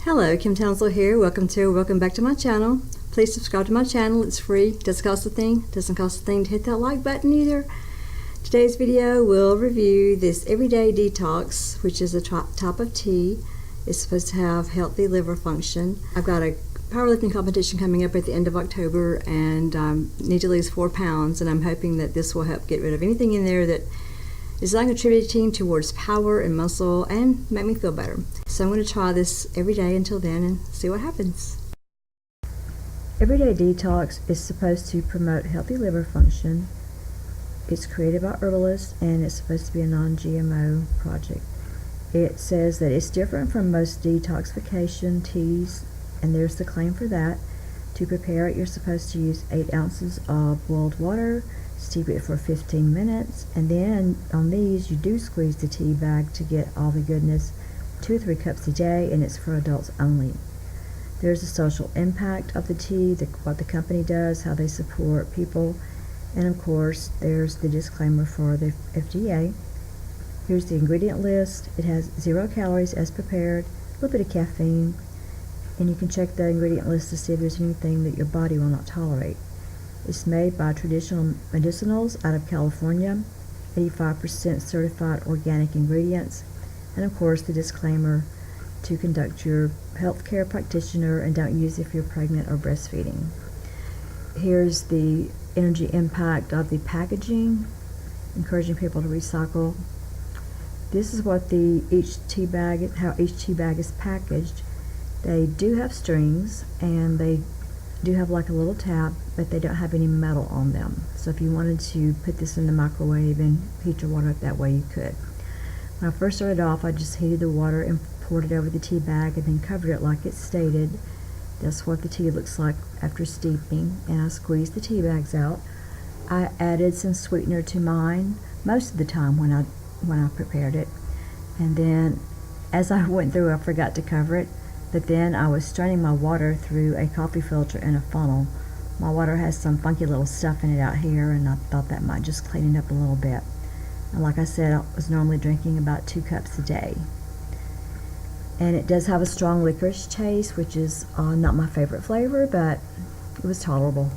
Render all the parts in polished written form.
Hello, Kim Townsel here. Welcome back to my channel. Please subscribe to my channel. It's free. Doesn't cost a thing. Doesn't cost a thing to hit that like button either. Today's video will review this Everyday Detox, which is a type of tea. It's supposed to have healthy liver function. I've got a powerlifting competition coming up at the end of October and need to lose 4 pounds, and I'm hoping that this will help get rid of anything in there that is not contributing towards power and muscle and make me feel better. So I'm going to try this every day until then and see what happens. Everyday Detox is supposed to promote healthy liver function. It's created by herbalists and it's supposed to be a non-GMO project. It says that it's different from most detoxification teas, and there's the claim for that. To prepare it, you're supposed to use 8 ounces of boiled water, steep it for 15 minutes, and then on these you do squeeze the tea bag to get all the goodness. 2 or 3 cups a day, and it's for adults only. There's the social impact of the tea, what the company does, how they support people, and of course there's the disclaimer for the FDA. Here's the ingredient list. It has 0 calories as prepared, a little bit of caffeine, and you can check the ingredient list to see if there's anything that your body will not tolerate. It's made by Traditional Medicinals out of California, 85% certified organic ingredients, and of course the disclaimer to conduct your healthcare practitioner and don't use if you're pregnant or breastfeeding. Here's the energy impact of the packaging, encouraging people to recycle. This is what how each tea bag is packaged. They do have strings and they do have like a little tab, but they don't have any metal on them. So if you wanted to put this in the microwave and heat your water up that way, you could. When I first started off, I just heated the water and poured it over the tea bag and then covered it like it stated. That's what the tea looks like after steeping, and I squeezed the tea bags out. I added some sweetener to mine most of the time when I prepared it, and then as I went through, I forgot to cover it. But then I was straining my water through a coffee filter in a funnel. My water has some funky little stuff in it out here, and I thought that might just clean it up a little bit. And like I said, I was normally drinking about 2 cups a day. And it does have a strong licorice taste, which is not my favorite flavor, but it was tolerable.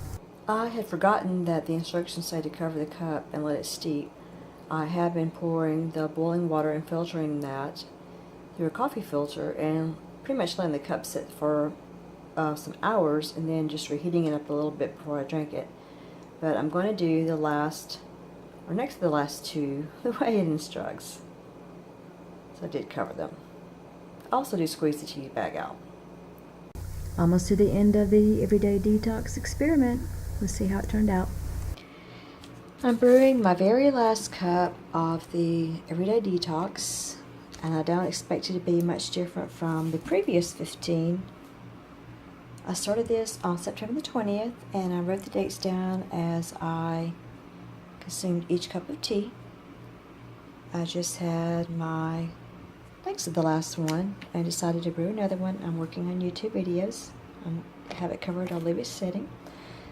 I had forgotten that the instructions say to cover the cup and let it steep. I have been pouring the boiling water and filtering that through a coffee filter and pretty much letting the cup sit for some hours and then just reheating it up a little bit before I drink it. But I'm going to do the last, or next to the last 2, the way it instructs. So I did cover them. I also do squeeze the tea bag out. Almost to the end of the Everyday Detox experiment. Let's see how it turned out. I'm brewing my very last cup of the Everyday Detox, and I don't expect it to be much different from the previous 15. I started this on September the 20th, and I wrote the dates down as I consumed each cup of tea. I just had my legs of the last one and decided to brew another one. I'm working on YouTube videos. I have it covered. I'll leave it sitting.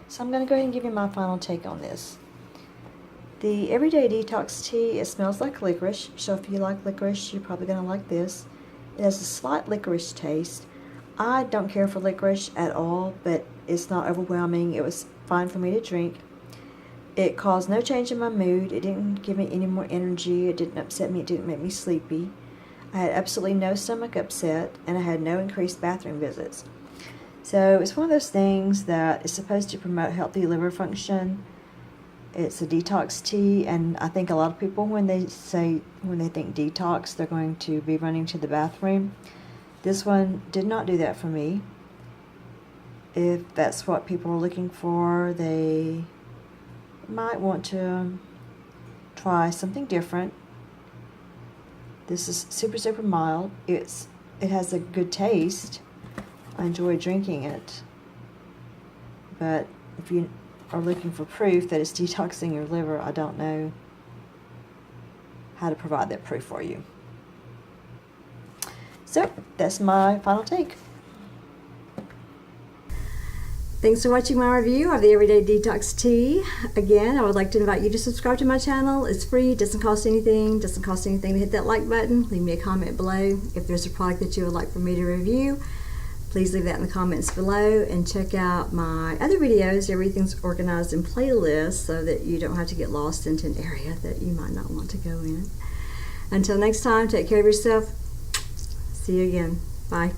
So I'm going to go ahead and give you my final take on this. The Everyday Detox Tea, it smells like licorice, so if you like licorice, you're probably going to like this. It has a slight licorice taste. I don't care for licorice at all, but it's not overwhelming. It was fine for me to drink. It caused no change in my mood. It didn't give me any more energy. It didn't upset me. It didn't make me sleepy. I had absolutely no stomach upset, and I had no increased bathroom visits. So it's one of those things that is supposed to promote healthy liver function. It's a detox tea, and I think a lot of people, when they think detox, they're going to be running to the bathroom. This one did not do that for me. If that's what people are looking for, they might want to try something different. This is super mild. It has a good taste. I enjoy drinking it. But if you are looking for proof that it's detoxing your liver, I don't know how to provide that proof for you. So that's my final take. Thanks for watching my review of the Everyday Detox Tea. Again, I would like to invite you to subscribe to my channel. It's free, doesn't cost anything to hit that like button. Leave me a comment below. If there's a product that you would like for me to review, please leave that in the comments below, and check out my other videos. Everything's organized in playlists so that you don't have to get lost into an area that you might not want to go in. Until next time, take care of yourself. See you again. Bye.